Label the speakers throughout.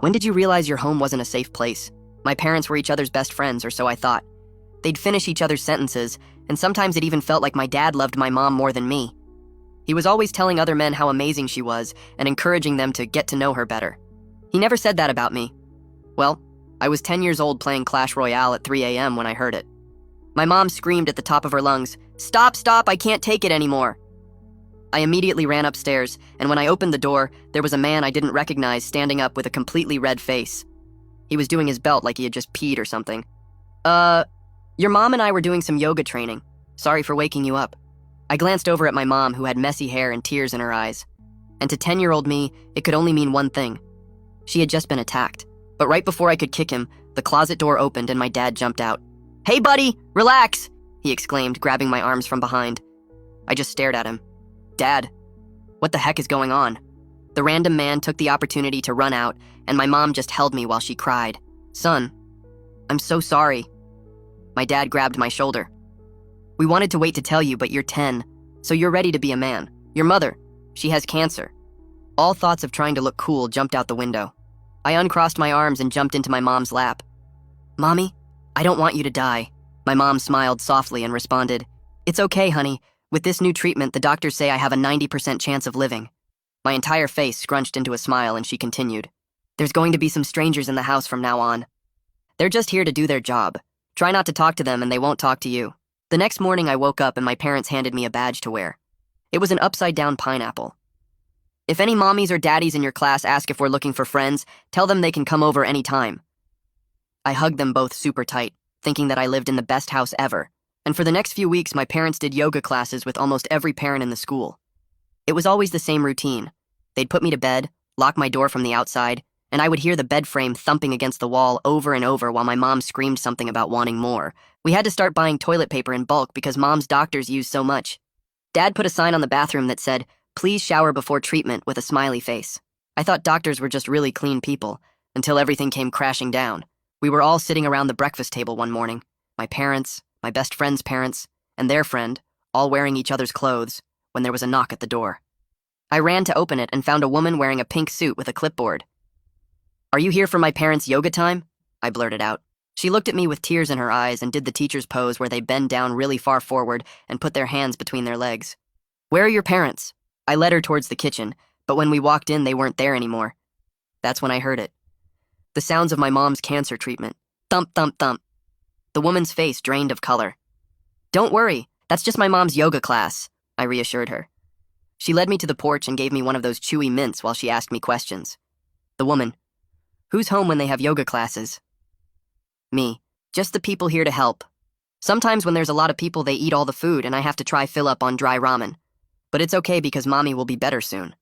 Speaker 1: When did you realize your home wasn't a safe place? My parents were each other's best friends, or so I thought. They'd finish each other's sentences, and sometimes it even felt like my dad loved my mom more than me. He was always telling other men how amazing she was and encouraging them to get to know her better. He never said that about me. Well, I was 10 years old playing Clash Royale at 3 a.m. when I heard it. My mom screamed at the top of her lungs, "Stop, stop, I can't take it anymore." I immediately ran upstairs, and when I opened the door, there was a man I didn't recognize standing up with a completely red face. He was doing his belt like he had just peed or something. Your mom and I were doing some yoga training. Sorry for waking you up." I glanced over at my mom, who had messy hair and tears in her eyes. And to 10-year-old me, it could only mean one thing. She had just been attacked. But right before I could kick him, the closet door opened and my dad jumped out. "Hey, buddy, relax!" he exclaimed, grabbing my arms from behind. I just stared at him. "Dad, what the heck is going on?" The random man took the opportunity to run out, and my mom just held me while she cried. "Son, I'm so sorry." My dad grabbed my shoulder. "We wanted to wait to tell you, but you're 10, so you're ready to be a man. Your mother, she has cancer." All thoughts of trying to look cool jumped out the window. I uncrossed my arms and jumped into my mom's lap. "Mommy, I don't want you to die." My mom smiled softly and responded, "It's okay, honey. With this new treatment, the doctors say I have a 90% chance of living." My entire face scrunched into a smile, and she continued, "There's going to be some strangers in the house from now on. They're just here to do their job. Try not to talk to them and they won't talk to you." The next morning I woke up and my parents handed me a badge to wear. It was an upside-down pineapple. "If any mommies or daddies in your class ask if we're looking for friends, tell them they can come over any time." I hugged them both super tight, thinking that I lived in the best house ever. And for the next few weeks, my parents did yoga classes with almost every parent in the school. It was always the same routine. They'd put me to bed, lock my door from the outside, and I would hear the bed frame thumping against the wall over and over while my mom screamed something about wanting more. We had to start buying toilet paper in bulk because Mom's doctors used so much. Dad put a sign on the bathroom that said, "Please shower before treatment," with a smiley face. I thought doctors were just really clean people, until everything came crashing down. We were all sitting around the breakfast table one morning. My parents, my best friend's parents, and their friend, all wearing each other's clothes, when there was a knock at the door. I ran to open it and found a woman wearing a pink suit with a clipboard. "Are you here for my parents' yoga time?" I blurted out. She looked at me with tears in her eyes and did the teacher's pose where they bend down really far forward and put their hands between their legs. "Where are your parents?" I led her towards the kitchen, but when we walked in, they weren't there anymore. That's when I heard it. The sounds of my mom's cancer treatment. Thump, thump, thump. The woman's face drained of color. "Don't worry, that's just my mom's yoga class," I reassured her. She led me to the porch and gave me one of those chewy mints while she asked me questions. The woman, "Who's home when they have yoga classes?" Me, "Just the people here to help. Sometimes when there's a lot of people, they eat all the food and I have to try fill up on dry ramen. But it's okay because Mommy will be better soon."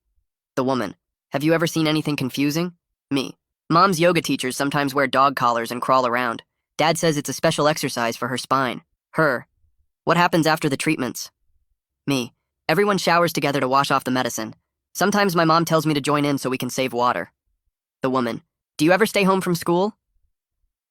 Speaker 1: The woman, "Have you ever seen anything confusing?" Me, "Mom's yoga teachers sometimes wear dog collars and crawl around. Dad says it's a special exercise for her spine." Her, "What happens after the treatments?" Me, "Everyone showers together to wash off the medicine. Sometimes my mom tells me to join in so we can save water." The woman, "Do you ever stay home from school?"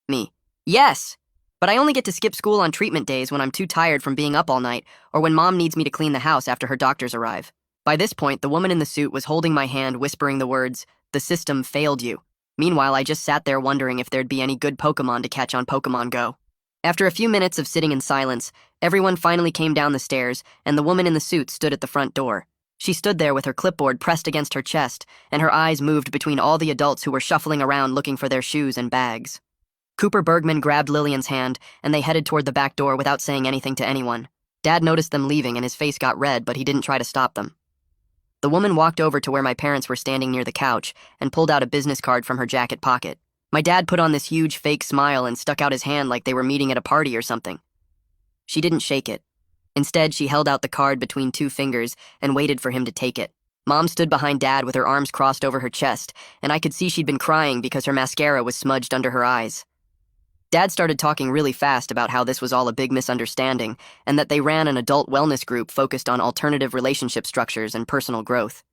Speaker 1: Me, "Yes, but I only get to skip school on treatment days when I'm too tired from being up all night or when Mom needs me to clean the house after her doctors arrive." By this point, the woman in the suit was holding my hand, whispering the words, "The system failed you." Meanwhile, I just sat there wondering if there'd be any good Pokemon to catch on Pokemon Go. After a few minutes of sitting in silence, everyone finally came down the stairs, and the woman in the suit stood at the front door. She stood there with her clipboard pressed against her chest, and her eyes moved between all the adults who were shuffling around looking for their shoes and bags. Cooper Bergman grabbed Lillian's hand, and they headed toward the back door without saying anything to anyone. Dad noticed them leaving, and his face got red, but he didn't try to stop them. The woman walked over to where my parents were standing near the couch and pulled out a business card from her jacket pocket. My dad put on this huge fake smile and stuck out his hand like they were meeting at a party or something. She didn't shake it. Instead, she held out the card between two fingers and waited for him to take it. Mom stood behind Dad with her arms crossed over her chest, and I could see she'd been crying because her mascara was smudged under her eyes. Dad started talking really fast about how this was all a big misunderstanding and that they ran an adult wellness group focused on alternative relationship structures and personal growth.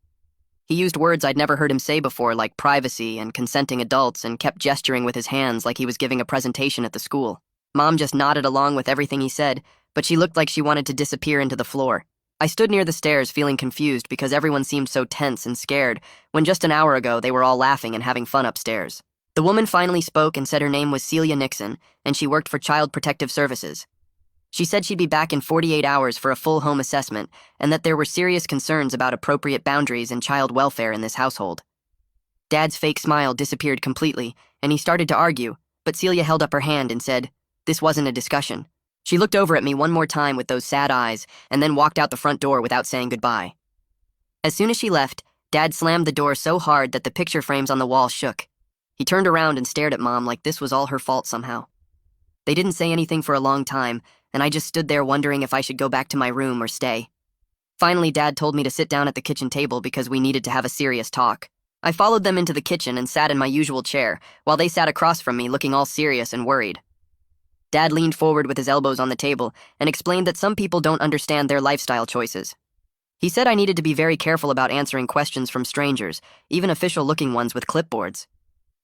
Speaker 1: He used words I'd never heard him say before, like privacy and consenting adults, and kept gesturing with his hands like he was giving a presentation at the school. Mom just nodded along with everything he said, but she looked like she wanted to disappear into the floor. I stood near the stairs feeling confused because everyone seemed so tense and scared when just an hour ago they were all laughing and having fun upstairs. The woman finally spoke and said her name was Celia Nixon and she worked for Child Protective Services. She said she'd be back in 48 hours for a full home assessment and that there were serious concerns about appropriate boundaries and child welfare in this household. Dad's fake smile disappeared completely and he started to argue, but Celia held up her hand and said, "This wasn't a discussion." She looked over at me one more time with those sad eyes and then walked out the front door without saying goodbye. As soon as she left, Dad slammed the door so hard that the picture frames on the wall shook. He turned around and stared at Mom like this was all her fault somehow. They didn't say anything for a long time, and I just stood there wondering if I should go back to my room or stay. Finally, Dad told me to sit down at the kitchen table because we needed to have a serious talk. I followed them into the kitchen and sat in my usual chair, while they sat across from me looking all serious and worried. Dad leaned forward with his elbows on the table and explained that some people don't understand their lifestyle choices. He said I needed to be very careful about answering questions from strangers, even official-looking ones with clipboards.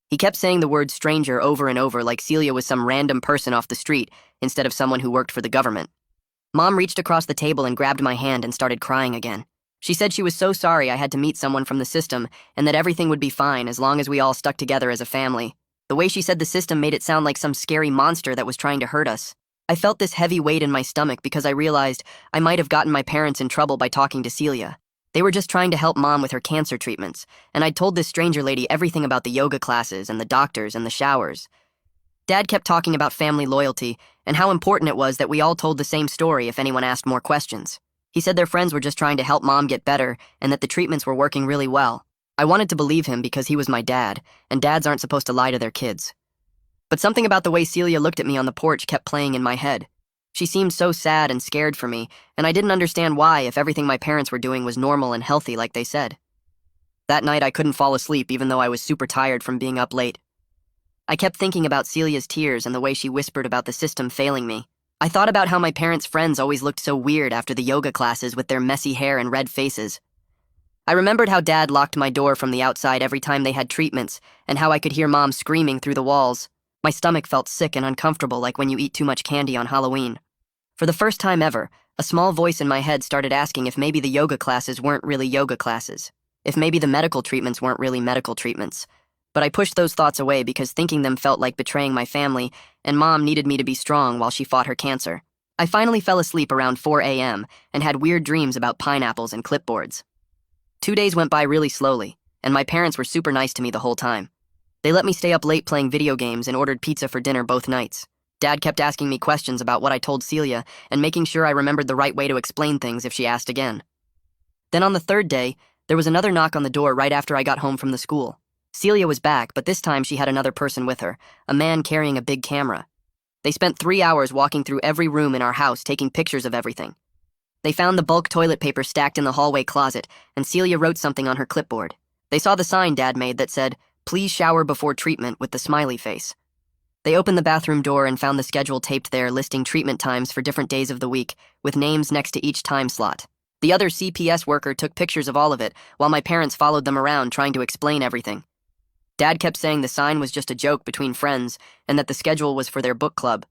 Speaker 1: He kept saying the word stranger over and over like Celia was some random person off the street instead of someone who worked for the government. Mom reached across the table and grabbed my hand and started crying again. She said she was so sorry I had to meet someone from the system and that everything would be fine as long as we all stuck together as a family. The way she said the system made it sound like some scary monster that was trying to hurt us. I felt this heavy weight in my stomach because I realized I might have gotten my parents in trouble by talking to Celia. They were just trying to help Mom with her cancer treatments, and I'd told this stranger lady everything about the yoga classes and the doctors and the showers. Dad kept talking about family loyalty and how important it was that we all told the same story if anyone asked more questions. He said their friends were just trying to help Mom get better and that the treatments were working really well. I wanted to believe him because he was my dad, and dads aren't supposed to lie to their kids. But something about the way Celia looked at me on the porch kept playing in my head. She seemed so sad and scared for me, and I didn't understand why if everything my parents were doing was normal and healthy like they said. That night I couldn't fall asleep even though I was super tired from being up late. I kept thinking about Celia's tears and the way she whispered about the system failing me. I thought about how my parents' friends always looked so weird after the yoga classes with their messy hair and red faces. I remembered how Dad locked my door from the outside every time they had treatments, and how I could hear Mom screaming through the walls. My stomach felt sick and uncomfortable like when you eat too much candy on Halloween. For the first time ever, a small voice in my head started asking if maybe the yoga classes weren't really yoga classes, if maybe the medical treatments weren't really medical treatments. But I pushed those thoughts away because thinking them felt like betraying my family, and Mom needed me to be strong while she fought her cancer. I finally fell asleep around 4 a.m. and had weird dreams about pineapples and clipboards. 2 days went by really slowly, and my parents were super nice to me the whole time. They let me stay up late playing video games and ordered pizza for dinner both nights. Dad kept asking me questions about what I told Celia and making sure I remembered the right way to explain things if she asked again. Then on the third day, there was another knock on the door right after I got home from the school. Celia was back, but this time she had another person with her, a man carrying a big camera. They spent 3 hours walking through every room in our house taking pictures of everything. They found the bulk toilet paper stacked in the hallway closet, and Celia wrote something on her clipboard. They saw the sign Dad made that said, "Please shower before treatment," with the smiley face. They opened the bathroom door and found the schedule taped there listing treatment times for different days of the week, with names next to each time slot. The other CPS worker took pictures of all of it, while my parents followed them around trying to explain everything. Dad kept saying the sign was just a joke between friends, and that the schedule was for their book club.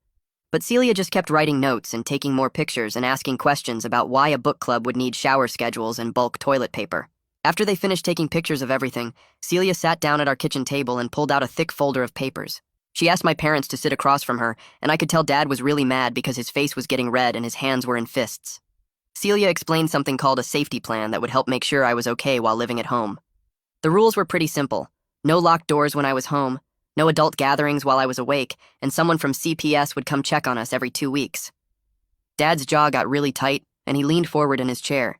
Speaker 1: But Celia just kept writing notes and taking more pictures and asking questions about why a book club would need shower schedules and bulk toilet paper. After they finished taking pictures of everything, Celia sat down at our kitchen table and pulled out a thick folder of papers. She asked my parents to sit across from her, and I could tell Dad was really mad because his face was getting red and his hands were in fists. Celia explained something called a safety plan that would help make sure I was okay while living at home. The rules were pretty simple. No locked doors when I was home, no adult gatherings while I was awake, and someone from CPS would come check on us every 2 weeks. Dad's jaw got really tight, and he leaned forward in his chair.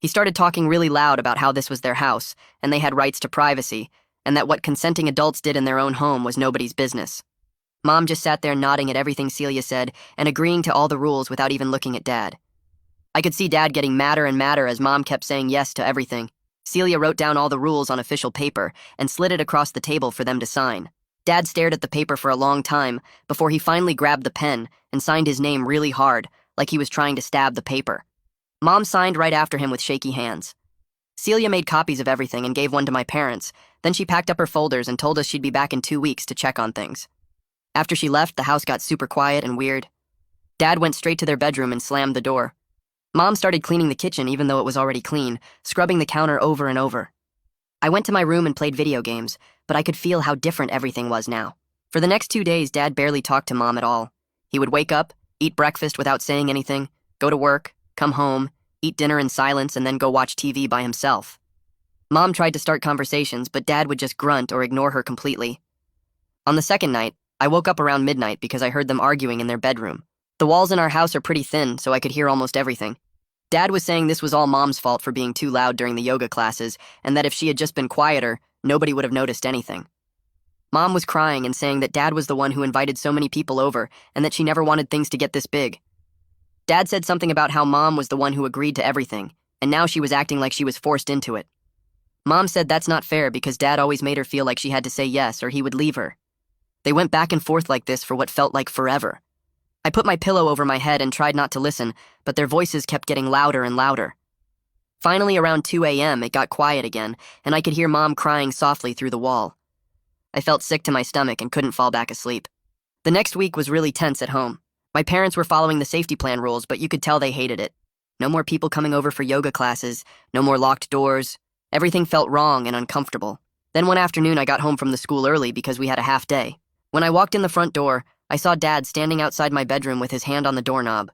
Speaker 1: He started talking really loud about how this was their house, and they had rights to privacy, and that what consenting adults did in their own home was nobody's business. Mom just sat there nodding at everything Celia said and agreeing to all the rules without even looking at Dad. I could see Dad getting madder and madder as Mom kept saying yes to everything. Celia wrote down all the rules on official paper and slid it across the table for them to sign. Dad stared at the paper for a long time before he finally grabbed the pen and signed his name really hard, like he was trying to stab the paper. Mom signed right after him with shaky hands. Celia made copies of everything and gave one to my parents. Then she packed up her folders and told us she'd be back in 2 weeks to check on things. After she left, the house got super quiet and weird. Dad went straight to their bedroom and slammed the door. Mom started cleaning the kitchen even though it was already clean, scrubbing the counter over and over. I went to my room and played video games, but I could feel how different everything was now. For the next 2 days, Dad barely talked to Mom at all. He would wake up, eat breakfast without saying anything, go to work, come home, eat dinner in silence, and then go watch TV by himself. Mom tried to start conversations, but Dad would just grunt or ignore her completely. On the second night, I woke up around midnight because I heard them arguing in their bedroom. The walls in our house are pretty thin, so I could hear almost everything. Dad was saying this was all Mom's fault for being too loud during the yoga classes, and that if she had just been quieter, nobody would have noticed anything. Mom was crying and saying that Dad was the one who invited so many people over, and that she never wanted things to get this big. Dad said something about how Mom was the one who agreed to everything, and now she was acting like she was forced into it. Mom said that's not fair because Dad always made her feel like she had to say yes or he would leave her. They went back and forth like this for what felt like forever. I put my pillow over my head and tried not to listen, but their voices kept getting louder and louder. Finally, around 2 a.m., it got quiet again, and I could hear Mom crying softly through the wall. I felt sick to my stomach and couldn't fall back asleep. The next week was really tense at home. My parents were following the safety plan rules, but you could tell they hated it. No more people coming over for yoga classes, no more locked doors. Everything felt wrong and uncomfortable. Then one afternoon, I got home from the school early because we had a half day. When I walked in the front door, I saw Dad standing outside my bedroom with his hand on the doorknob.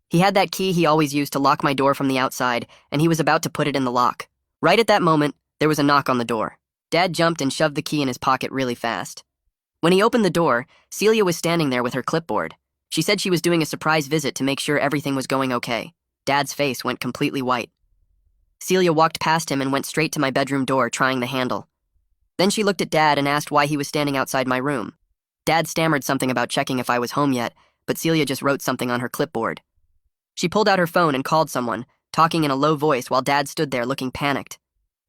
Speaker 1: He had that key he always used to lock my door from the outside, and he was about to put it in the lock. Right at that moment, there was a knock on the door. Dad jumped and shoved the key in his pocket really fast. When he opened the door, Celia was standing there with her clipboard. She said she was doing a surprise visit to make sure everything was going okay. Dad's face went completely white. Celia walked past him and went straight to my bedroom door, trying the handle. Then she looked at Dad and asked why he was standing outside my room. Dad stammered something about checking if I was home yet, but Celia just wrote something on her clipboard. She pulled out her phone and called someone, talking in a low voice while Dad stood there looking panicked.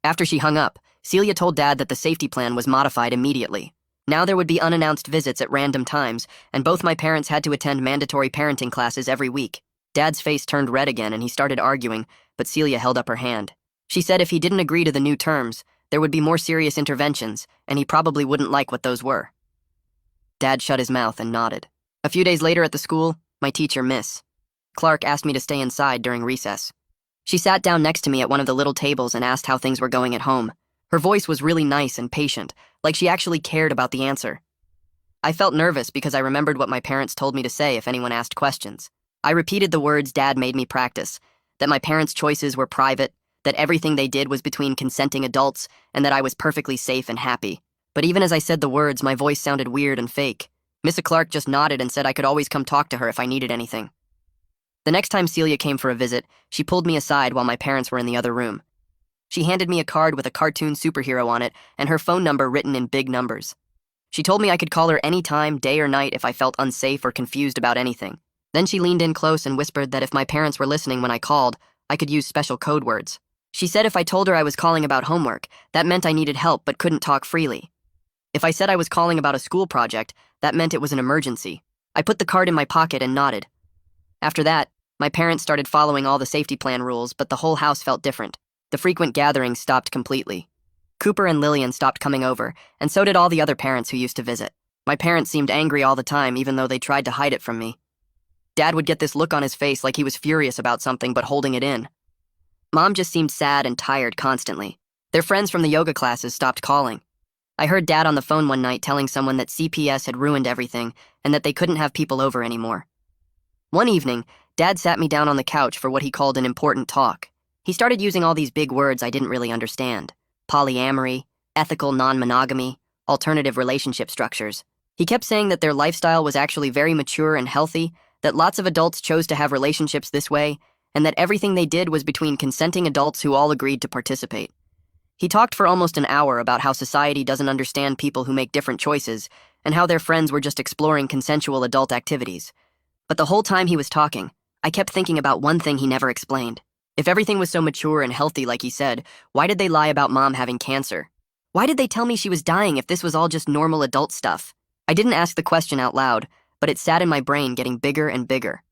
Speaker 1: After she hung up, Celia told Dad that the safety plan was modified immediately. Now there would be unannounced visits at random times, and both my parents had to attend mandatory parenting classes every week. Dad's face turned red again and he started arguing, but Celia held up her hand. She said if he didn't agree to the new terms, there would be more serious interventions, and he probably wouldn't like what those were. Dad shut his mouth and nodded. A few days later at the school, my teacher, Miss Clark, asked me to stay inside during recess. She sat down next to me at one of the little tables and asked how things were going at home. Her voice was really nice and patient, like she actually cared about the answer. I felt nervous because I remembered what my parents told me to say if anyone asked questions. I repeated the words Dad made me practice, that my parents' choices were private, that everything they did was between consenting adults, and that I was perfectly safe and happy. But even as I said the words, my voice sounded weird and fake. Miss Clark just nodded and said I could always come talk to her if I needed anything. The next time Celia came for a visit, she pulled me aside while my parents were in the other room. She handed me a card with a cartoon superhero on it and her phone number written in big numbers. She told me I could call her any time, day or night, if I felt unsafe or confused about anything. Then she leaned in close and whispered that if my parents were listening when I called, I could use special code words. She said if I told her I was calling about homework, that meant I needed help but couldn't talk freely. If I said I was calling about a school project, that meant it was an emergency. I put the card in my pocket and nodded. After that, my parents started following all the safety plan rules, but the whole house felt different. The frequent gatherings stopped completely. Cooper and Lillian stopped coming over, and so did all the other parents who used to visit. My parents seemed angry all the time, even though they tried to hide it from me. Dad would get this look on his face like he was furious about something but holding it in. Mom just seemed sad and tired constantly. Their friends from the yoga classes stopped calling. I heard Dad on the phone one night telling someone that CPS had ruined everything and that they couldn't have people over anymore. One evening, Dad sat me down on the couch for what he called an important talk. He started using all these big words I didn't really understand. Polyamory, ethical non-monogamy, alternative relationship structures. He kept saying that their lifestyle was actually very mature and healthy, that lots of adults chose to have relationships this way, and that everything they did was between consenting adults who all agreed to participate. He talked for almost an hour about how society doesn't understand people who make different choices, and how their friends were just exploring consensual adult activities. But the whole time he was talking, I kept thinking about one thing he never explained. If everything was so mature and healthy like he said, why did they lie about Mom having cancer? Why did they tell me she was dying if this was all just normal adult stuff? I didn't ask the question out loud, but it sat in my brain getting bigger and bigger.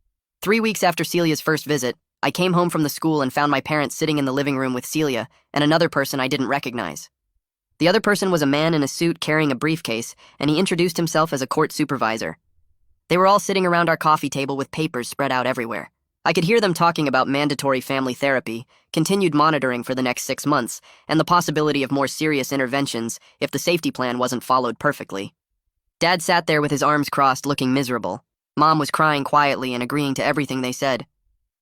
Speaker 1: 3 weeks after Celia's first visit, I came home from the school and found my parents sitting in the living room with Celia and another person I didn't recognize. The other person was a man in a suit carrying a briefcase, and he introduced himself as a court supervisor. They were all sitting around our coffee table with papers spread out everywhere. I could hear them talking about mandatory family therapy, continued monitoring for the next 6 months, and the possibility of more serious interventions if the safety plan wasn't followed perfectly. Dad sat there with his arms crossed, looking miserable. Mom was crying quietly and agreeing to everything they said.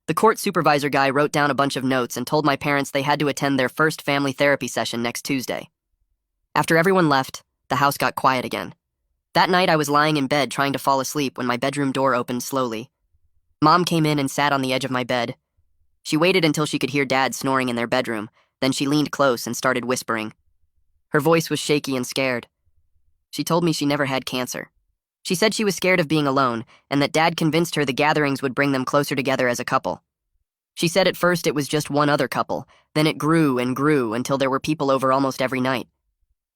Speaker 1: The court supervisor guy wrote down a bunch of notes and told my parents they had to attend their first family therapy session next Tuesday. After everyone left, the house got quiet again. That night I was lying in bed trying to fall asleep when my bedroom door opened slowly. Mom came in and sat on the edge of my bed. She waited until she could hear Dad snoring in their bedroom, then she leaned close and started whispering. Her voice was shaky and scared. She told me she never had cancer. She said she was scared of being alone and that Dad convinced her the gatherings would bring them closer together as a couple. She said at first it was just one other couple, then it grew and grew until there were people over almost every night.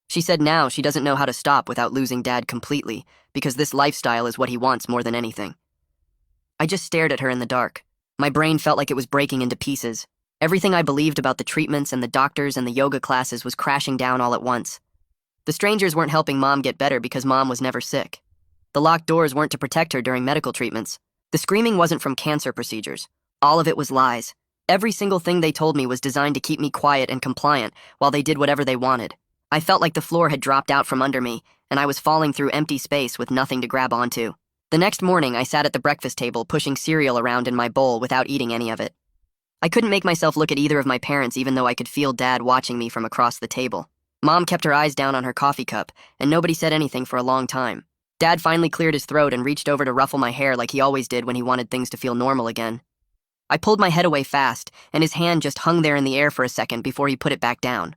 Speaker 1: She said now she doesn't know how to stop without losing Dad completely, because this lifestyle is what he wants more than anything. I just stared at her in the dark. My brain felt like it was breaking into pieces. Everything I believed about the treatments and the doctors and the yoga classes was crashing down all at once. The strangers weren't helping Mom get better because Mom was never sick. The locked doors weren't to protect her during medical treatments. The screaming wasn't from cancer procedures. All of it was lies. Every single thing they told me was designed to keep me quiet and compliant while they did whatever they wanted. I felt like the floor had dropped out from under me, and I was falling through empty space with nothing to grab onto. The next morning, I sat at the breakfast table pushing cereal around in my bowl without eating any of it. I couldn't make myself look at either of my parents even though I could feel Dad watching me from across the table. Mom kept her eyes down on her coffee cup, and nobody said anything for a long time. Dad finally cleared his throat and reached over to ruffle my hair like he always did when he wanted things to feel normal again. I pulled my head away fast, and his hand just hung there in the air for a second before he put it back down.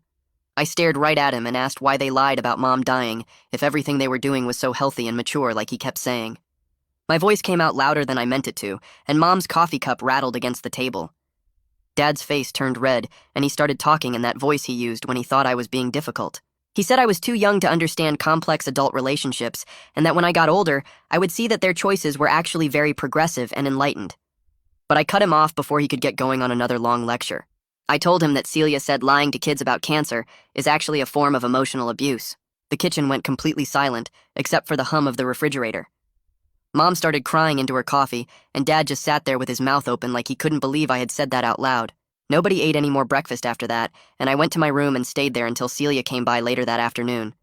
Speaker 1: I stared right at him and asked why they lied about Mom dying if everything they were doing was so healthy and mature like he kept saying. My voice came out louder than I meant it to, and Mom's coffee cup rattled against the table. Dad's face turned red, and he started talking in that voice he used when he thought I was being difficult. He said I was too young to understand complex adult relationships, and that when I got older, I would see that their choices were actually very progressive and enlightened. But I cut him off before he could get going on another long lecture. I told him that Celia said lying to kids about cancer is actually a form of emotional abuse. The kitchen went completely silent, except for the hum of the refrigerator. Mom started crying into her coffee, and Dad just sat there with his mouth open like he couldn't believe I had said that out loud. Nobody ate any more breakfast after that, and I went to my room and stayed there until Celia came by later that afternoon.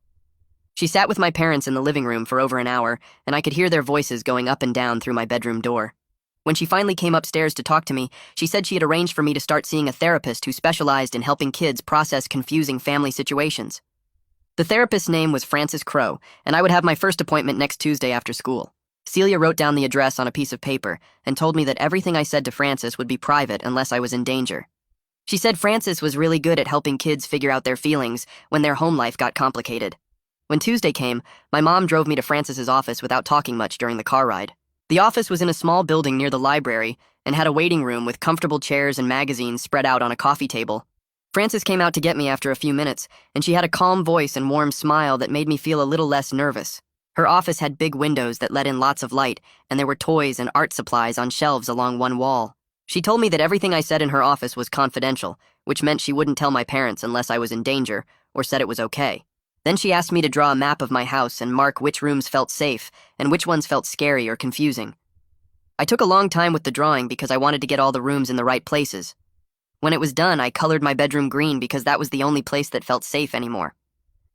Speaker 1: She sat with my parents in the living room for over an hour, and I could hear their voices going up and down through my bedroom door. When she finally came upstairs to talk to me, she said she had arranged for me to start seeing a therapist who specialized in helping kids process confusing family situations. The therapist's name was Frances Crow, and I would have my first appointment next Tuesday after school. Celia wrote down the address on a piece of paper and told me that everything I said to Frances would be private unless I was in danger. She said Frances was really good at helping kids figure out their feelings when their home life got complicated. When Tuesday came, my mom drove me to Frances's office without talking much during the car ride. The office was in a small building near the library and had a waiting room with comfortable chairs and magazines spread out on a coffee table. Frances came out to get me after a few minutes, and she had a calm voice and warm smile that made me feel a little less nervous. Her office had big windows that let in lots of light, and there were toys and art supplies on shelves along one wall. She told me that everything I said in her office was confidential, which meant she wouldn't tell my parents unless I was in danger or said it was okay. Then she asked me to draw a map of my house and mark which rooms felt safe and which ones felt scary or confusing. I took a long time with the drawing because I wanted to get all the rooms in the right places. When it was done, I colored my bedroom green because that was the only place that felt safe anymore.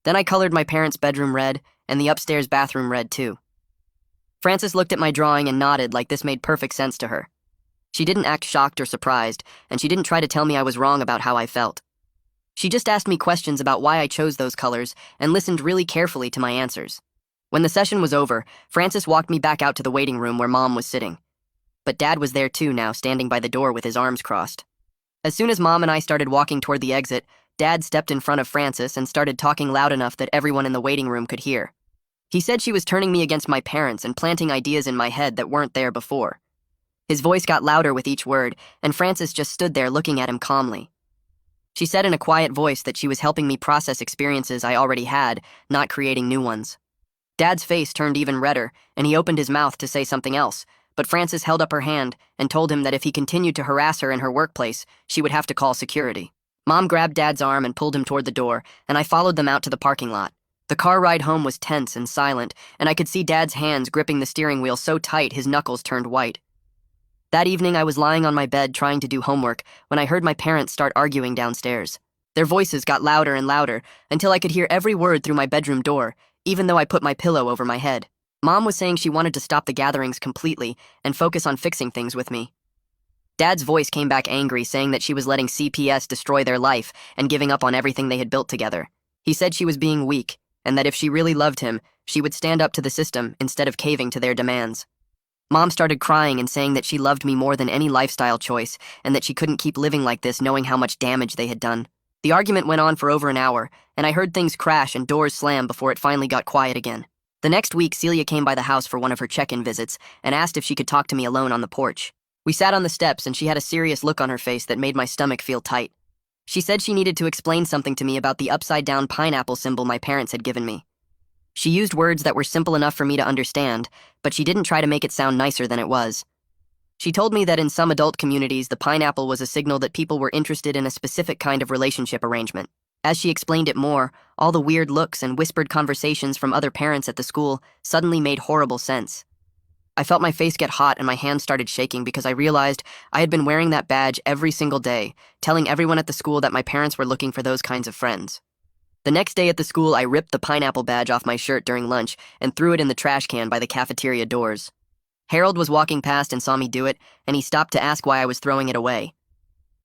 Speaker 1: Then I colored my parents' bedroom red and the upstairs bathroom red too. Frances looked at my drawing and nodded like this made perfect sense to her. She didn't act shocked or surprised, and she didn't try to tell me I was wrong about how I felt. She just asked me questions about why I chose those colors and listened really carefully to my answers. When the session was over, Frances walked me back out to the waiting room where Mom was sitting. But Dad was there too now, standing by the door with his arms crossed. As soon as Mom and I started walking toward the exit, Dad stepped in front of Frances and started talking loud enough that everyone in the waiting room could hear. He said she was turning me against my parents and planting ideas in my head that weren't there before. His voice got louder with each word, and Frances just stood there looking at him calmly. She said in a quiet voice that she was helping me process experiences I already had, not creating new ones. Dad's face turned even redder, and he opened his mouth to say something else, but Frances held up her hand and told him that if he continued to harass her in her workplace, she would have to call security. Mom grabbed Dad's arm and pulled him toward the door, and I followed them out to the parking lot. The car ride home was tense and silent, and I could see Dad's hands gripping the steering wheel so tight his knuckles turned white. That evening, I was lying on my bed trying to do homework when I heard my parents start arguing downstairs. Their voices got louder and louder until I could hear every word through my bedroom door, even though I put my pillow over my head. Mom was saying she wanted to stop the gatherings completely and focus on fixing things with me. Dad's voice came back angry, saying that she was letting CPS destroy their life and giving up on everything they had built together. He said she was being weak, and that if she really loved him, she would stand up to the system instead of caving to their demands. Mom started crying and saying that she loved me more than any lifestyle choice and that she couldn't keep living like this knowing how much damage they had done. The argument went on for over an hour, and I heard things crash and doors slam before it finally got quiet again. The next week, Celia came by the house for one of her check-in visits and asked if she could talk to me alone on the porch. We sat on the steps and she had a serious look on her face that made my stomach feel tight. She said she needed to explain something to me about the upside-down pineapple symbol my parents had given me. She used words that were simple enough for me to understand, but she didn't try to make it sound nicer than it was. She told me that in some adult communities, the pineapple was a signal that people were interested in a specific kind of relationship arrangement. As she explained it more, all the weird looks and whispered conversations from other parents at the school suddenly made horrible sense. I felt my face get hot and my hands started shaking because I realized I had been wearing that badge every single day, telling everyone at the school that my parents were looking for those kinds of friends. The next day at the school, I ripped the pineapple badge off my shirt during lunch and threw it in the trash can by the cafeteria doors. Harold was walking past and saw me do it, and he stopped to ask why I was throwing it away.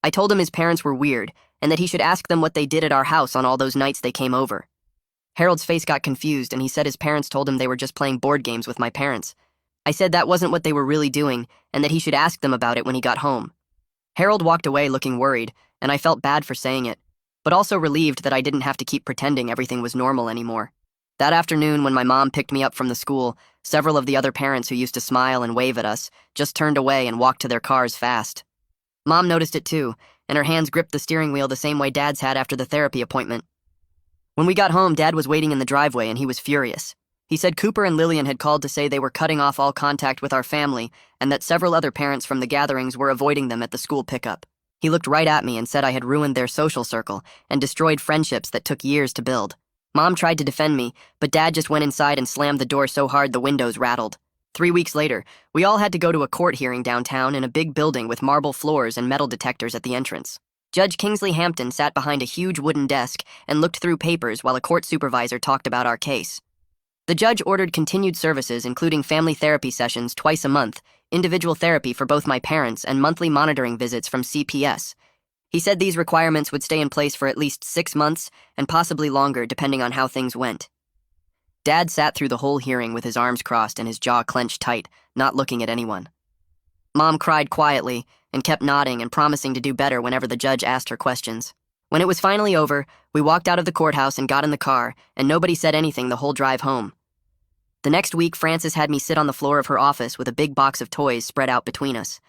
Speaker 1: I told him his parents were weird, and that he should ask them what they did at our house on all those nights they came over. Harold's face got confused, and he said his parents told him they were just playing board games with my parents. I said that wasn't what they were really doing, and that he should ask them about it when he got home. Harold walked away looking worried, and I felt bad for saying it, but also relieved that I didn't have to keep pretending everything was normal anymore. That afternoon, when my mom picked me up from the school, several of the other parents who used to smile and wave at us just turned away and walked to their cars fast. Mom noticed it too, and her hands gripped the steering wheel the same way Dad's had after the therapy appointment. When we got home, Dad was waiting in the driveway and he was furious. He said Cooper and Lillian had called to say they were cutting off all contact with our family and that several other parents from the gatherings were avoiding them at the school pickup. He looked right at me and said I had ruined their social circle and destroyed friendships that took years to build. Mom tried to defend me, but Dad just went inside and slammed the door so hard the windows rattled. 3 weeks later, we all had to go to a court hearing downtown in a big building with marble floors and metal detectors at the entrance. Judge Kingsley Hampton sat behind a huge wooden desk and looked through papers while a court supervisor talked about our case. The judge ordered continued services, including family therapy sessions twice a month, individual therapy for both my parents, and monthly monitoring visits from CPS. He said these requirements would stay in place for at least 6 months and possibly longer depending on how things went. Dad sat through the whole hearing with his arms crossed and his jaw clenched tight, not looking at anyone. Mom cried quietly and kept nodding and promising to do better whenever the judge asked her questions. When it was finally over, we walked out of the courthouse and got in the car, and nobody said anything the whole drive home. The next week, Frances had me sit on the floor of her office with a big box of toys spread out between us.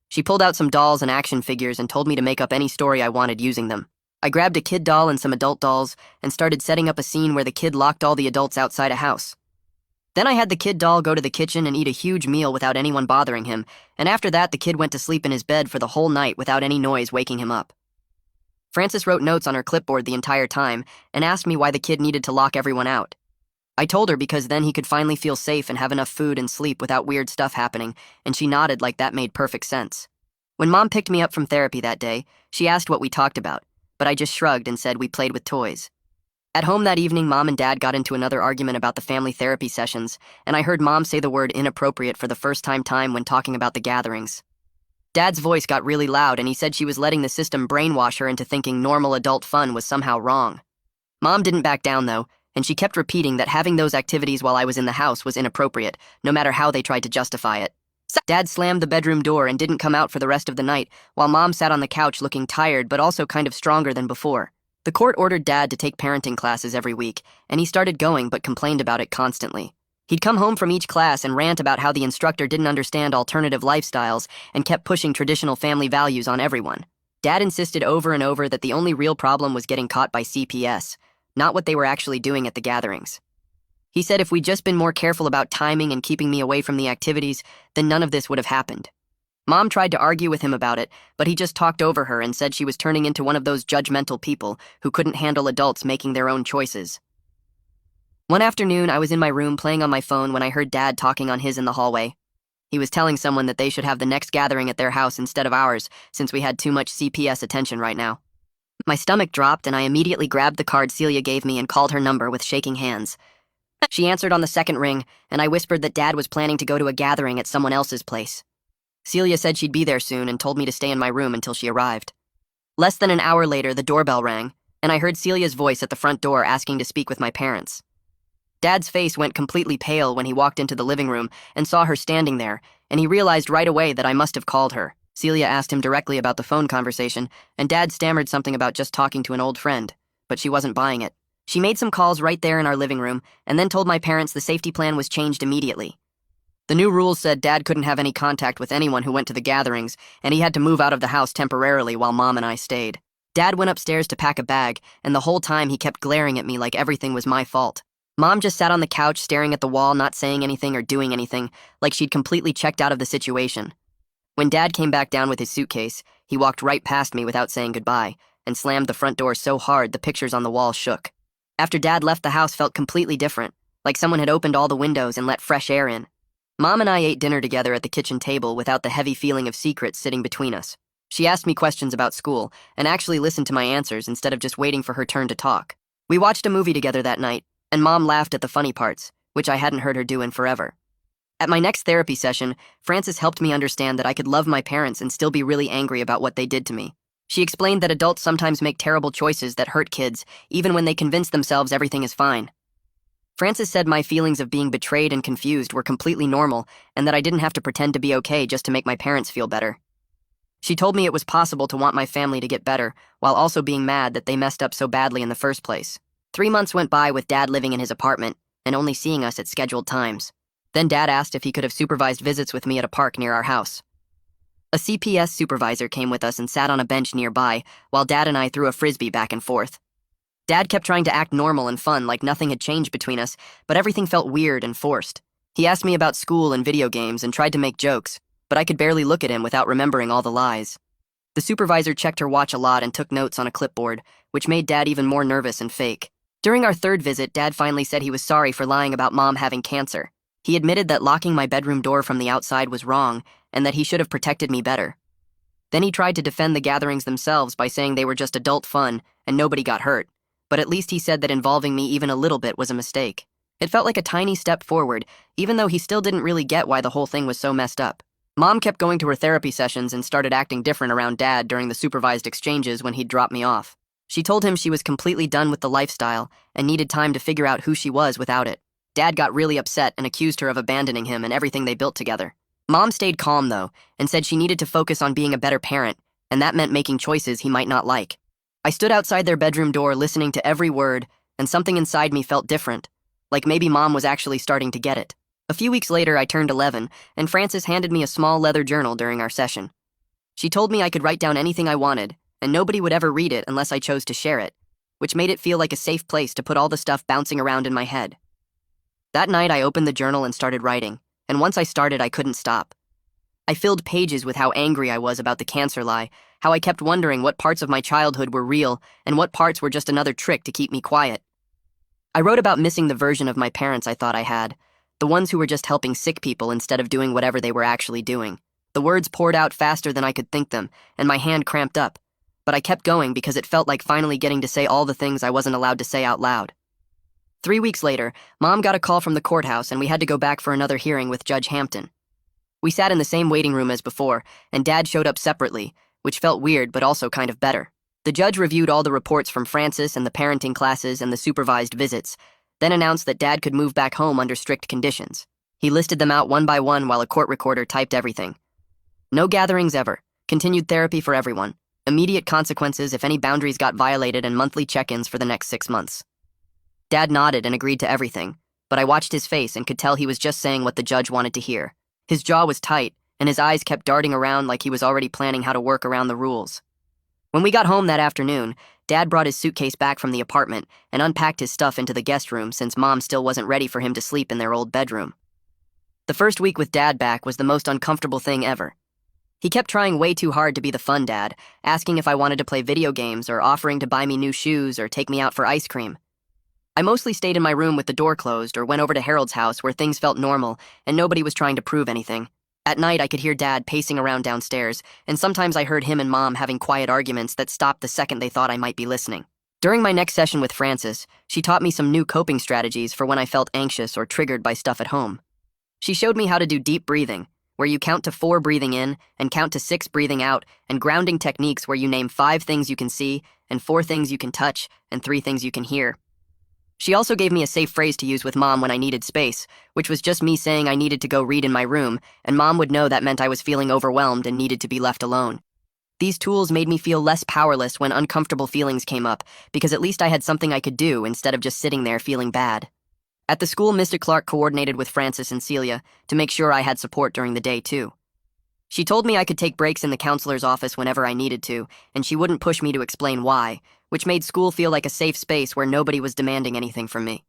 Speaker 1: She pulled out some dolls and action figures and told me to make up any story I wanted using them. I grabbed a kid doll and some adult dolls and started setting up a scene where the kid locked all the adults outside a house. Then I had the kid doll go to the kitchen and eat a huge meal without anyone bothering him, and after that the kid went to sleep in his bed for the whole night without any noise waking him up. Frances wrote notes on her clipboard the entire time and asked me why the kid needed to lock everyone out. I told her because then he could finally feel safe and have enough food and sleep without weird stuff happening, and she nodded like that made perfect sense. When Mom picked me up from therapy that day, she asked what we talked about, but I just shrugged and said we played with toys. At home that evening, Mom and Dad got into another argument about the family therapy sessions, and I heard Mom say the word inappropriate for the first time when talking about the gatherings. Dad's voice got really loud and he said she was letting the system brainwash her into thinking normal adult fun was somehow wrong. Mom didn't back down though, and she kept repeating that having those activities while I was in the house was inappropriate, no matter how they tried to justify it. Dad slammed the bedroom door and didn't come out for the rest of the night, while Mom sat on the couch looking tired but also kind of stronger than before. The court ordered Dad to take parenting classes every week, and he started going but complained about it constantly. He'd come home from each class and rant about how the instructor didn't understand alternative lifestyles and kept pushing traditional family values on everyone. Dad insisted over and over that the only real problem was getting caught by CPS, not what they were actually doing at the gatherings. He said if we'd just been more careful about timing and keeping me away from the activities, then none of this would have happened. Mom tried to argue with him about it, but he just talked over her and said she was turning into one of those judgmental people who couldn't handle adults making their own choices. One afternoon, I was in my room playing on my phone when I heard Dad talking on his in the hallway. He was telling someone that they should have the next gathering at their house instead of ours, since we had too much CPS attention right now. My stomach dropped, and I immediately grabbed the card Celia gave me and called her number with shaking hands. She answered on the second ring, and I whispered that Dad was planning to go to a gathering at someone else's place. Celia said she'd be there soon and told me to stay in my room until she arrived. Less than an hour later, the doorbell rang, and I heard Celia's voice at the front door asking to speak with my parents. Dad's face went completely pale when he walked into the living room and saw her standing there, and he realized right away that I must have called her. Celia asked him directly about the phone conversation, and Dad stammered something about just talking to an old friend, but she wasn't buying it. She made some calls right there in our living room, and then told my parents the safety plan was changed immediately. The new rules said Dad couldn't have any contact with anyone who went to the gatherings, and he had to move out of the house temporarily while Mom and I stayed. Dad went upstairs to pack a bag, and the whole time he kept glaring at me like everything was my fault. Mom just sat on the couch staring at the wall, not saying anything or doing anything, like she'd completely checked out of the situation. When Dad came back down with his suitcase, he walked right past me without saying goodbye, and slammed the front door so hard the pictures on the wall shook. After Dad left, the house felt completely different, like someone had opened all the windows and let fresh air in. Mom and I ate dinner together at the kitchen table without the heavy feeling of secrets sitting between us. She asked me questions about school, and actually listened to my answers instead of just waiting for her turn to talk. We watched a movie together that night, and Mom laughed at the funny parts, which I hadn't heard her do in forever. At my next therapy session, Frances helped me understand that I could love my parents and still be really angry about what they did to me. She explained that adults sometimes make terrible choices that hurt kids, even when they convince themselves everything is fine. Frances said my feelings of being betrayed and confused were completely normal, and that I didn't have to pretend to be okay just to make my parents feel better. She told me it was possible to want my family to get better, while also being mad that they messed up so badly in the first place. 3 months went by with Dad living in his apartment, and only seeing us at scheduled times. Then Dad asked if he could have supervised visits with me at a park near our house. A CPS supervisor came with us and sat on a bench nearby, while Dad and I threw a frisbee back and forth. Dad kept trying to act normal and fun like nothing had changed between us, but everything felt weird and forced. He asked me about school and video games and tried to make jokes, but I could barely look at him without remembering all the lies. The supervisor checked her watch a lot and took notes on a clipboard, which made Dad even more nervous and fake. During our third visit, Dad finally said he was sorry for lying about Mom having cancer. He admitted that locking my bedroom door from the outside was wrong, and that he should have protected me better. Then he tried to defend the gatherings themselves by saying they were just adult fun and nobody got hurt, but at least he said that involving me even a little bit was a mistake. It felt like a tiny step forward, even though he still didn't really get why the whole thing was so messed up. Mom kept going to her therapy sessions and started acting different around Dad during the supervised exchanges when he'd drop me off. She told him she was completely done with the lifestyle and needed time to figure out who she was without it. Dad got really upset and accused her of abandoning him and everything they built together. Mom stayed calm, though, and said she needed to focus on being a better parent, and that meant making choices he might not like. I stood outside their bedroom door listening to every word, and something inside me felt different, like maybe Mom was actually starting to get it. A few weeks later, I turned 11, and Frances handed me a small leather journal during our session. She told me I could write down anything I wanted, and nobody would ever read it unless I chose to share it, which made it feel like a safe place to put all the stuff bouncing around in my head. That night, I opened the journal and started writing, and once I started, I couldn't stop. I filled pages with how angry I was about the cancer lie, how I kept wondering what parts of my childhood were real and what parts were just another trick to keep me quiet. I wrote about missing the version of my parents I thought I had, the ones who were just helping sick people instead of doing whatever they were actually doing. The words poured out faster than I could think them, and my hand cramped up, but I kept going because it felt like finally getting to say all the things I wasn't allowed to say out loud. 3 weeks later, Mom got a call from the courthouse and we had to go back for another hearing with Judge Hampton. We sat in the same waiting room as before, and Dad showed up separately, which felt weird but also kind of better. The judge reviewed all the reports from Frances and the parenting classes and the supervised visits, then announced that Dad could move back home under strict conditions. He listed them out one by one while a court recorder typed everything. No gatherings ever, continued therapy for everyone, immediate consequences if any boundaries got violated, and monthly check-ins for the next 6 months. Dad nodded and agreed to everything, but I watched his face and could tell he was just saying what the judge wanted to hear. His jaw was tight, and his eyes kept darting around like he was already planning how to work around the rules. When we got home that afternoon, Dad brought his suitcase back from the apartment and unpacked his stuff into the guest room since Mom still wasn't ready for him to sleep in their old bedroom. The first week with Dad back was the most uncomfortable thing ever. He kept trying way too hard to be the fun dad, asking if I wanted to play video games or offering to buy me new shoes or take me out for ice cream. I mostly stayed in my room with the door closed or went over to Harold's house where things felt normal and nobody was trying to prove anything. At night, I could hear Dad pacing around downstairs, and sometimes I heard him and Mom having quiet arguments that stopped the second they thought I might be listening. During my next session with Frances, she taught me some new coping strategies for when I felt anxious or triggered by stuff at home. She showed me how to do deep breathing, where you count to 4 breathing in and count to 6 breathing out, and grounding techniques where you name 5 things you can see and 4 things you can touch and 3 things you can hear. She also gave me a safe phrase to use with Mom when I needed space, which was just me saying I needed to go read in my room, and Mom would know that meant I was feeling overwhelmed and needed to be left alone. These tools made me feel less powerless when uncomfortable feelings came up, because at least I had something I could do instead of just sitting there feeling bad. At the school, Mr. Clark coordinated with Frances and Celia to make sure I had support during the day, too. She told me I could take breaks in the counselor's office whenever I needed to, and she wouldn't push me to explain why, which made school feel like a safe space where nobody was demanding anything from me.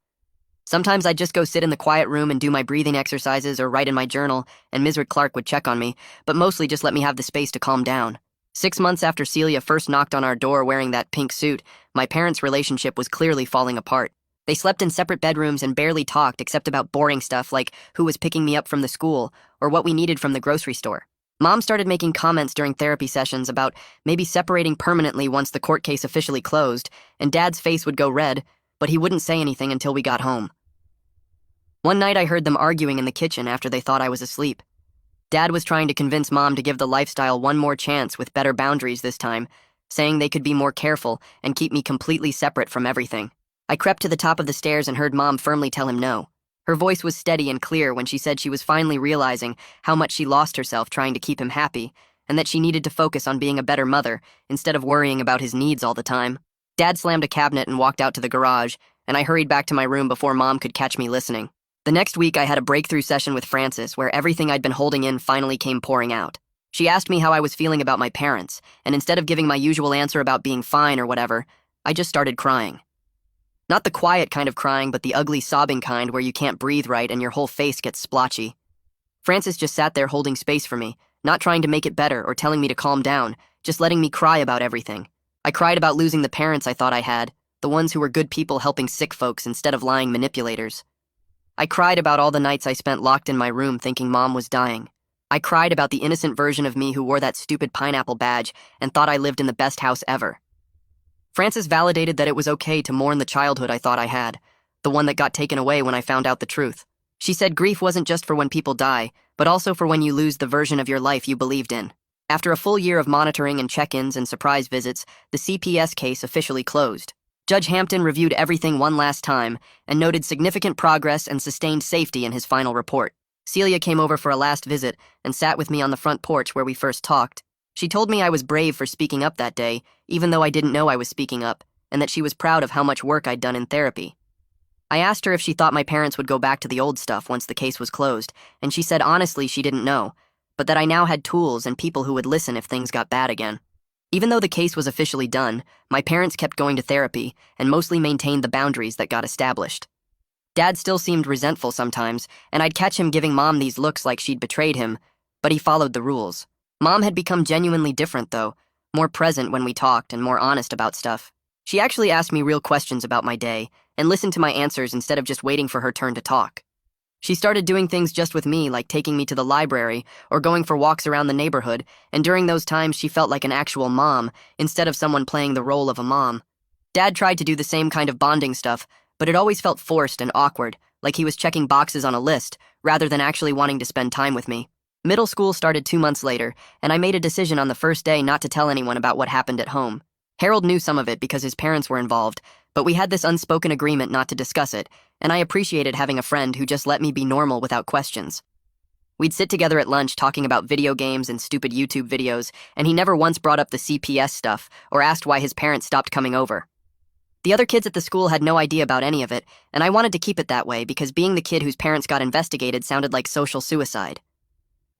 Speaker 1: Sometimes I'd just go sit in the quiet room and do my breathing exercises or write in my journal, and Mrs. Clark would check on me, but mostly just let me have the space to calm down. 6 months after Celia first knocked on our door wearing that pink suit, my parents' relationship was clearly falling apart. They slept in separate bedrooms and barely talked except about boring stuff like who was picking me up from the school or what we needed from the grocery store. Mom started making comments during therapy sessions about maybe separating permanently once the court case officially closed, and Dad's face would go red, but he wouldn't say anything until we got home. One night I heard them arguing in the kitchen after they thought I was asleep. Dad was trying to convince Mom to give the lifestyle one more chance with better boundaries this time, saying they could be more careful and keep me completely separate from everything. I crept to the top of the stairs and heard Mom firmly tell him no. Her voice was steady and clear when she said she was finally realizing how much she lost herself trying to keep him happy, and that she needed to focus on being a better mother instead of worrying about his needs all the time. Dad slammed a cabinet and walked out to the garage, and I hurried back to my room before Mom could catch me listening. The next week, I had a breakthrough session with Frances where everything I'd been holding in finally came pouring out. She asked me how I was feeling about my parents, and instead of giving my usual answer about being fine or whatever, I just started crying. Not the quiet kind of crying, but the ugly sobbing kind where you can't breathe right and your whole face gets splotchy. Frances just sat there holding space for me, not trying to make it better or telling me to calm down, just letting me cry about everything. I cried about losing the parents I thought I had, the ones who were good people helping sick folks instead of lying manipulators. I cried about all the nights I spent locked in my room thinking Mom was dying. I cried about the innocent version of me who wore that stupid pineapple badge and thought I lived in the best house ever. Frances validated that it was okay to mourn the childhood I thought I had, the one that got taken away when I found out the truth. She said grief wasn't just for when people die, but also for when you lose the version of your life you believed in. After a full year of monitoring and check-ins and surprise visits, the CPS case officially closed. Judge Hampton reviewed everything one last time and noted significant progress and sustained safety in his final report. Celia came over for a last visit and sat with me on the front porch where we first talked. She told me I was brave for speaking up that day, even though I didn't know I was speaking up, and that she was proud of how much work I'd done in therapy. I asked her if she thought my parents would go back to the old stuff once the case was closed, and she said honestly she didn't know, but that I now had tools and people who would listen if things got bad again. Even though the case was officially done, my parents kept going to therapy and mostly maintained the boundaries that got established. Dad still seemed resentful sometimes, and I'd catch him giving Mom these looks like she'd betrayed him, but he followed the rules. Mom had become genuinely different, though, more present when we talked and more honest about stuff. She actually asked me real questions about my day and listened to my answers instead of just waiting for her turn to talk. She started doing things just with me, like taking me to the library or going for walks around the neighborhood, and during those times she felt like an actual mom instead of someone playing the role of a mom. Dad tried to do the same kind of bonding stuff, but it always felt forced and awkward, like he was checking boxes on a list rather than actually wanting to spend time with me. Middle school started 2 months later, and I made a decision on the first day not to tell anyone about what happened at home. Harold knew some of it because his parents were involved, but we had this unspoken agreement not to discuss it, and I appreciated having a friend who just let me be normal without questions. We'd sit together at lunch talking about video games and stupid YouTube videos, and he never once brought up the CPS stuff or asked why his parents stopped coming over. The other kids at the school had no idea about any of it, and I wanted to keep it that way because being the kid whose parents got investigated sounded like social suicide.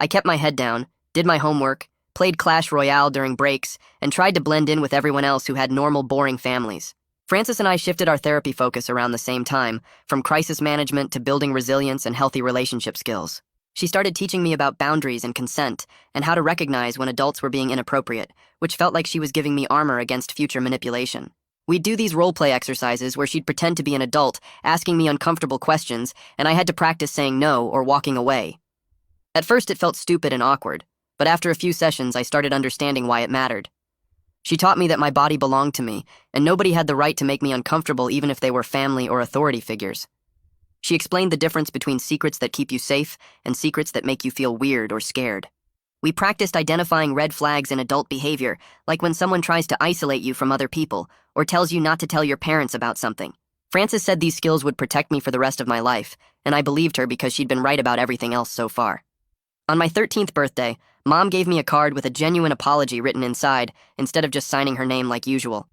Speaker 1: I kept my head down, did my homework, played Clash Royale during breaks, and tried to blend in with everyone else who had normal, boring families. Frances and I shifted our therapy focus around the same time, from crisis management to building resilience and healthy relationship skills. She started teaching me about boundaries and consent, and how to recognize when adults were being inappropriate, which felt like she was giving me armor against future manipulation. We'd do these role-play exercises where she'd pretend to be an adult, asking me uncomfortable questions, and I had to practice saying no or walking away. At first, it felt stupid and awkward, but after a few sessions, I started understanding why it mattered. She taught me that my body belonged to me, and nobody had the right to make me uncomfortable even if they were family or authority figures. She explained the difference between secrets that keep you safe and secrets that make you feel weird or scared. We practiced identifying red flags in adult behavior, like when someone tries to isolate you from other people or tells you not to tell your parents about something. Frances said these skills would protect me for the rest of my life, and I believed her because she'd been right about everything else so far. On my 13th birthday, Mom gave me a card with a genuine apology written inside, instead of just signing her name like usual.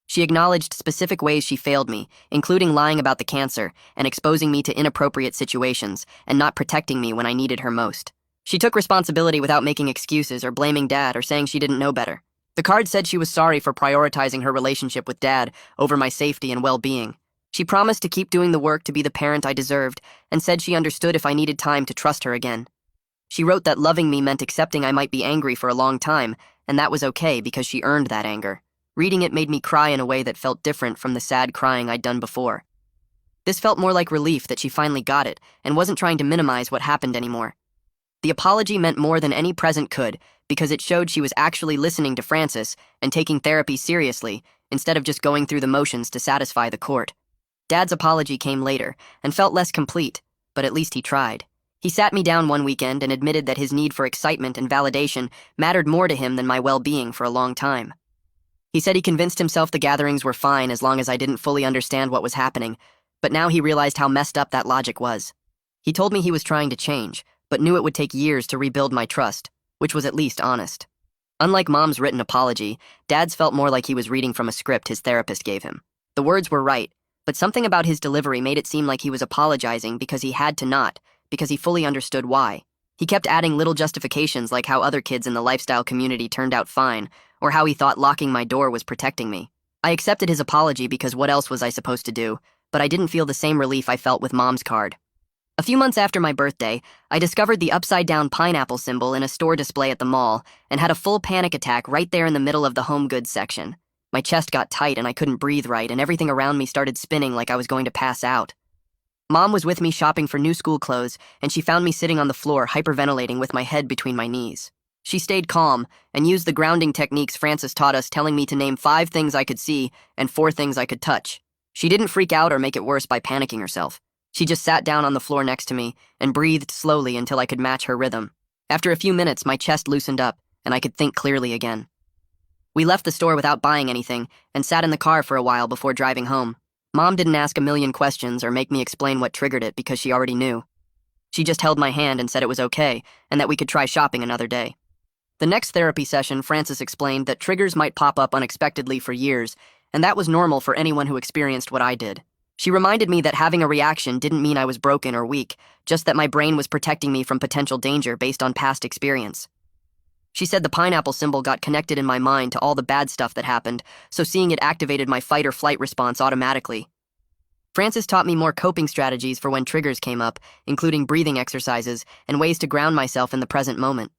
Speaker 1: She acknowledged specific ways she failed me, including lying about the cancer and exposing me to inappropriate situations and not protecting me when I needed her most. She took responsibility without making excuses or blaming Dad or saying she didn't know better. The card said she was sorry for prioritizing her relationship with Dad over my safety and well-being. She promised to keep doing the work to be the parent I deserved and said she understood if I needed time to trust her again. She wrote that loving me meant accepting I might be angry for a long time, and that was okay because she earned that anger. Reading it made me cry in a way that felt different from the sad crying I'd done before. This felt more like relief that she finally got it and wasn't trying to minimize what happened anymore. The apology meant more than any present could because it showed she was actually listening to Frances and taking therapy seriously instead of just going through the motions to satisfy the court. Dad's apology came later and felt less complete, but at least he tried. He sat me down one weekend and admitted that his need for excitement and validation mattered more to him than my well-being for a long time. He said he convinced himself the gatherings were fine as long as I didn't fully understand what was happening, but now he realized how messed up that logic was. He told me he was trying to change, but knew it would take years to rebuild my trust, which was at least honest. Unlike Mom's written apology, Dad's felt more like he was reading from a script his therapist gave him. The words were right, but something about his delivery made it seem like he was apologizing because he had to not, because he fully understood why. He kept adding little justifications like how other kids in the lifestyle community turned out fine, or how he thought locking my door was protecting me. I accepted his apology because what else was I supposed to do, but I didn't feel the same relief I felt with Mom's card. A few months after my birthday, I discovered the upside-down pineapple symbol in a store display at the mall and had a full panic attack right there in the middle of the home goods section. My chest got tight and I couldn't breathe right, and everything around me started spinning like I was going to pass out. Mom was with me shopping for new school clothes, and she found me sitting on the floor hyperventilating with my head between my knees. She stayed calm and used the grounding techniques Frances taught us, telling me to name 5 things I could see and 4 things I could touch. She didn't freak out or make it worse by panicking herself. She just sat down on the floor next to me and breathed slowly until I could match her rhythm. After a few minutes, my chest loosened up and I could think clearly again. We left the store without buying anything and sat in the car for a while before driving home. Mom didn't ask a million questions or make me explain what triggered it because she already knew. She just held my hand and said it was okay and that we could try shopping another day. The next therapy session, Frances explained that triggers might pop up unexpectedly for years, and that was normal for anyone who experienced what I did. She reminded me that having a reaction didn't mean I was broken or weak, just that my brain was protecting me from potential danger based on past experience. She said the pineapple symbol got connected in my mind to all the bad stuff that happened, so seeing it activated my fight or flight response automatically. Frances taught me more coping strategies for when triggers came up, including breathing exercises and ways to ground myself in the present moment.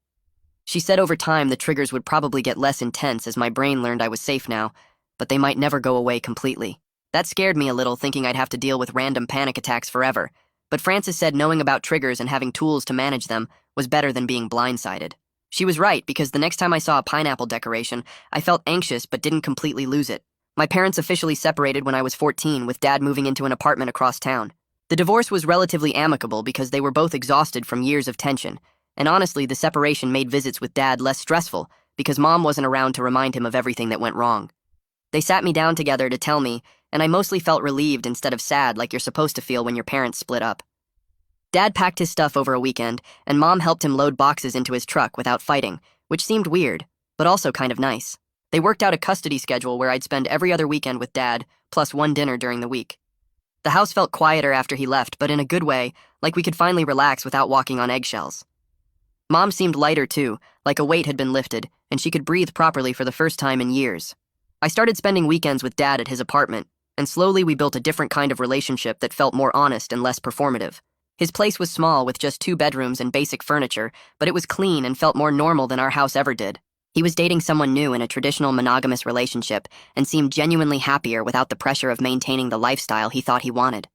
Speaker 1: She said over time the triggers would probably get less intense as my brain learned I was safe now, but they might never go away completely. That scared me a little, thinking I'd have to deal with random panic attacks forever, but Frances said knowing about triggers and having tools to manage them was better than being blindsided. She was right, because the next time I saw a pineapple decoration, I felt anxious but didn't completely lose it. My parents officially separated when I was 14, with Dad moving into an apartment across town. The divorce was relatively amicable because they were both exhausted from years of tension, and honestly, the separation made visits with Dad less stressful because Mom wasn't around to remind him of everything that went wrong. They sat me down together to tell me, and I mostly felt relieved instead of sad like you're supposed to feel when your parents split up. Dad packed his stuff over a weekend, and Mom helped him load boxes into his truck without fighting, which seemed weird, but also kind of nice. They worked out a custody schedule where I'd spend every other weekend with Dad, plus one dinner during the week. The house felt quieter after he left, but in a good way, like we could finally relax without walking on eggshells. Mom seemed lighter too, like a weight had been lifted, and she could breathe properly for the first time in years. I started spending weekends with Dad at his apartment, and slowly we built a different kind of relationship that felt more honest and less performative. His place was small with just 2 bedrooms and basic furniture, but it was clean and felt more normal than our house ever did. He was dating someone new in a traditional monogamous relationship and seemed genuinely happier without the pressure of maintaining the lifestyle he thought he wanted.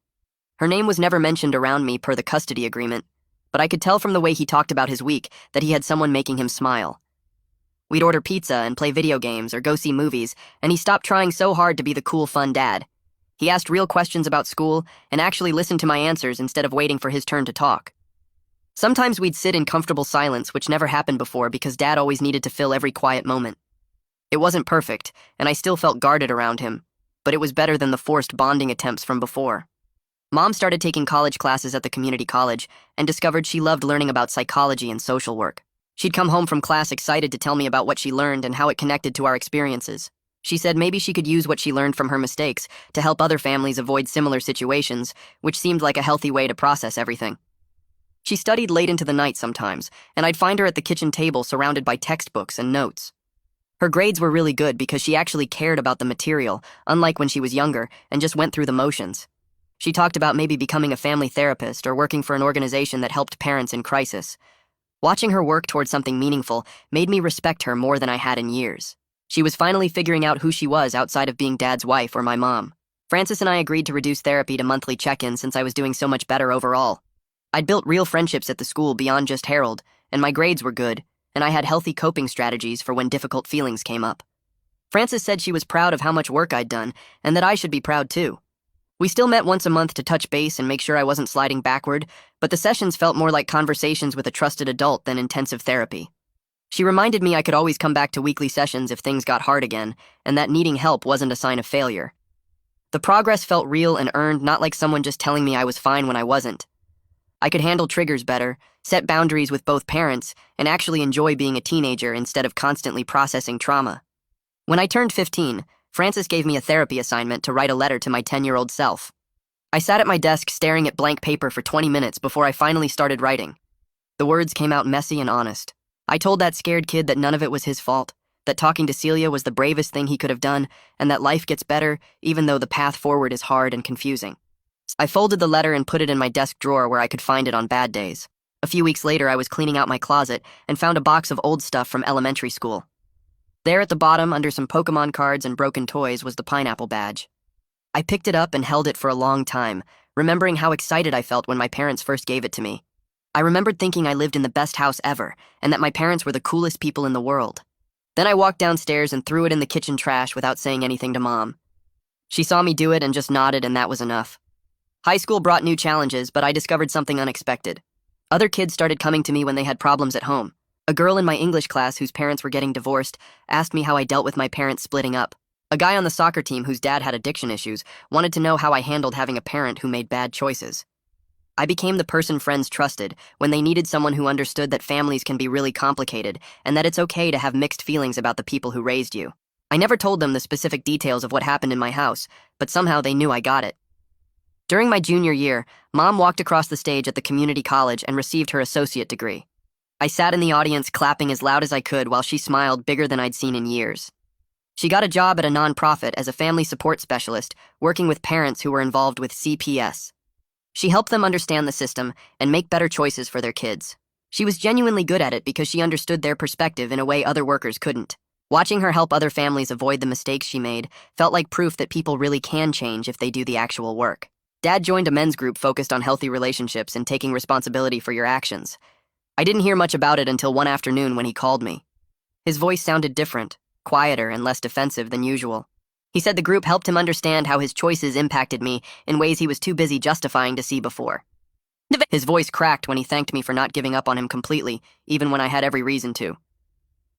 Speaker 1: Her name was never mentioned around me per the custody agreement, but I could tell from the way he talked about his week that he had someone making him smile. We'd order pizza and play video games or go see movies, and he stopped trying so hard to be the cool, fun dad. He asked real questions about school and actually listened to my answers instead of waiting for his turn to talk. Sometimes we'd sit in comfortable silence, which never happened before because Dad always needed to fill every quiet moment. It wasn't perfect, and I still felt guarded around him, but it was better than the forced bonding attempts from before. Mom started taking college classes at the community college and discovered she loved learning about psychology and social work. She'd come home from class excited to tell me about what she learned and how it connected to our experiences. She said maybe she could use what she learned from her mistakes to help other families avoid similar situations, which seemed like a healthy way to process everything. She studied late into the night sometimes, and I'd find her at the kitchen table surrounded by textbooks and notes. Her grades were really good because she actually cared about the material, unlike when she was younger, and just went through the motions. She talked about maybe becoming a family therapist or working for an organization that helped parents in crisis. Watching her work towards something meaningful made me respect her more than I had in years. She was finally figuring out who she was outside of being Dad's wife or my mom. Francis and I agreed to reduce therapy to monthly check-ins since I was doing so much better overall. I'd built real friendships at the school beyond just Harold, and my grades were good, and I had healthy coping strategies for when difficult feelings came up. Francis said she was proud of how much work I'd done, and that I should be proud too. We still met once a month to touch base and make sure I wasn't sliding backward, but the sessions felt more like conversations with a trusted adult than intensive therapy. She reminded me I could always come back to weekly sessions if things got hard again, and that needing help wasn't a sign of failure. The progress felt real and earned, not like someone just telling me I was fine when I wasn't. I could handle triggers better, set boundaries with both parents, and actually enjoy being a teenager instead of constantly processing trauma. When I turned 15, Francis gave me a therapy assignment to write a letter to my 10-year-old self. I sat at my desk staring at blank paper for 20 minutes before I finally started writing. The words came out messy and honest. I told that scared kid that none of it was his fault, that talking to Celia was the bravest thing he could have done, and that life gets better even though the path forward is hard and confusing. I folded the letter and put it in my desk drawer where I could find it on bad days. A few weeks later, I was cleaning out my closet and found a box of old stuff from elementary school. There at the bottom, under some Pokemon cards and broken toys, was the pineapple badge. I picked it up and held it for a long time, remembering how excited I felt when my parents first gave it to me. I remembered thinking I lived in the best house ever, and that my parents were the coolest people in the world. Then I walked downstairs and threw it in the kitchen trash without saying anything to Mom. She saw me do it and just nodded, and that was enough. High school brought new challenges, but I discovered something unexpected. Other kids started coming to me when they had problems at home. A girl in my English class whose parents were getting divorced asked me how I dealt with my parents splitting up. A guy on the soccer team whose dad had addiction issues wanted to know how I handled having a parent who made bad choices. I became the person friends trusted when they needed someone who understood that families can be really complicated and that it's okay to have mixed feelings about the people who raised you. I never told them the specific details of what happened in my house, but somehow they knew I got it. During my junior year, Mom walked across the stage at the community college and received her associate degree. I sat in the audience clapping as loud as I could while she smiled bigger than I'd seen in years. She got a job at a nonprofit as a family support specialist, working with parents who were involved with CPS. She helped them understand the system and make better choices for their kids. She was genuinely good at it because she understood their perspective in a way other workers couldn't. Watching her help other families avoid the mistakes she made felt like proof that people really can change if they do the actual work. Dad joined a men's group focused on healthy relationships and taking responsibility for your actions. I didn't hear much about it until one afternoon when he called me. His voice sounded different, quieter and less defensive than usual. He said the group helped him understand how his choices impacted me in ways he was too busy justifying to see before. His voice cracked when he thanked me for not giving up on him completely, even when I had every reason to.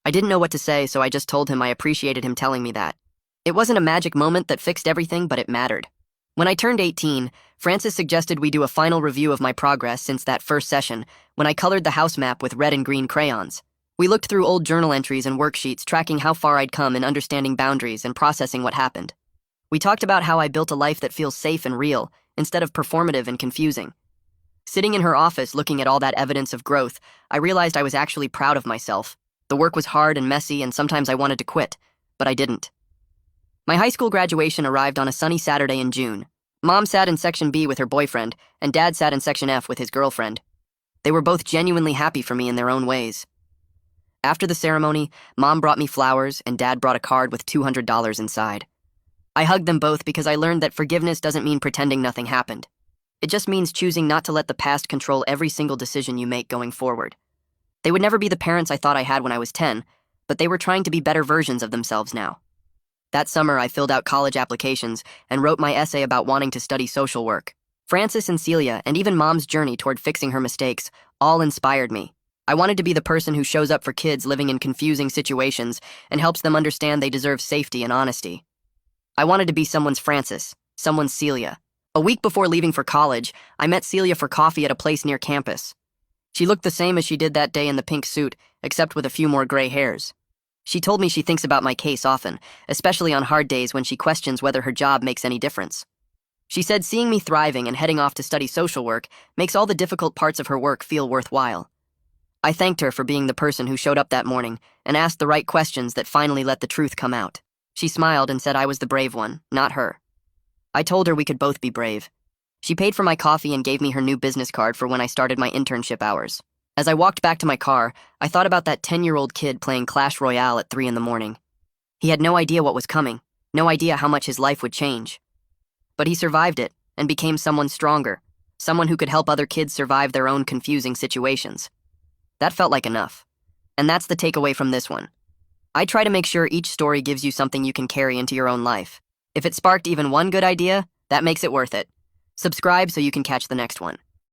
Speaker 1: I didn't know what to say, so I just told him I appreciated him telling me that. It wasn't a magic moment that fixed everything, but it mattered. When I turned 18, Francis suggested we do a final review of my progress since that first session, when I colored the house map with red and green crayons. We looked through old journal entries and worksheets, tracking how far I'd come in understanding boundaries and processing what happened. We talked about how I built a life that feels safe and real, instead of performative and confusing. Sitting in her office looking at all that evidence of growth, I realized I was actually proud of myself. The work was hard and messy, and sometimes I wanted to quit, but I didn't. My high school graduation arrived on a sunny Saturday in June. Mom sat in Section B with her boyfriend, and Dad sat in Section F with his girlfriend. They were both genuinely happy for me in their own ways. After the ceremony, Mom brought me flowers, and Dad brought a card with $200 inside. I hugged them both because I learned that forgiveness doesn't mean pretending nothing happened. It just means choosing not to let the past control every single decision you make going forward. They would never be the parents I thought I had when I was 10, but they were trying to be better versions of themselves now. That summer, I filled out college applications and wrote my essay about wanting to study social work. Frances and Celia, and even Mom's journey toward fixing her mistakes, all inspired me. I wanted to be the person who shows up for kids living in confusing situations and helps them understand they deserve safety and honesty. I wanted to be someone's Frances, someone's Celia. A week before leaving for college, I met Celia for coffee at a place near campus. She looked the same as she did that day in the pink suit, except with a few more gray hairs. She told me she thinks about my case often, especially on hard days when she questions whether her job makes any difference. She said seeing me thriving and heading off to study social work makes all the difficult parts of her work feel worthwhile. I thanked her for being the person who showed up that morning and asked the right questions that finally let the truth come out. She smiled and said I was the brave one, not her. I told her we could both be brave. She paid for my coffee and gave me her new business card for when I started my internship hours. As I walked back to my car, I thought about that 10-year-old kid playing Clash Royale at 3 in the morning. He had no idea what was coming, no idea how much his life would change. But he survived it and became someone stronger, someone who could help other kids survive their own confusing situations. That felt like enough. And that's the takeaway from this one. I try to make sure each story gives you something you can carry into your own life. If it sparked even one good idea, that makes it worth it. Subscribe so you can catch the next one.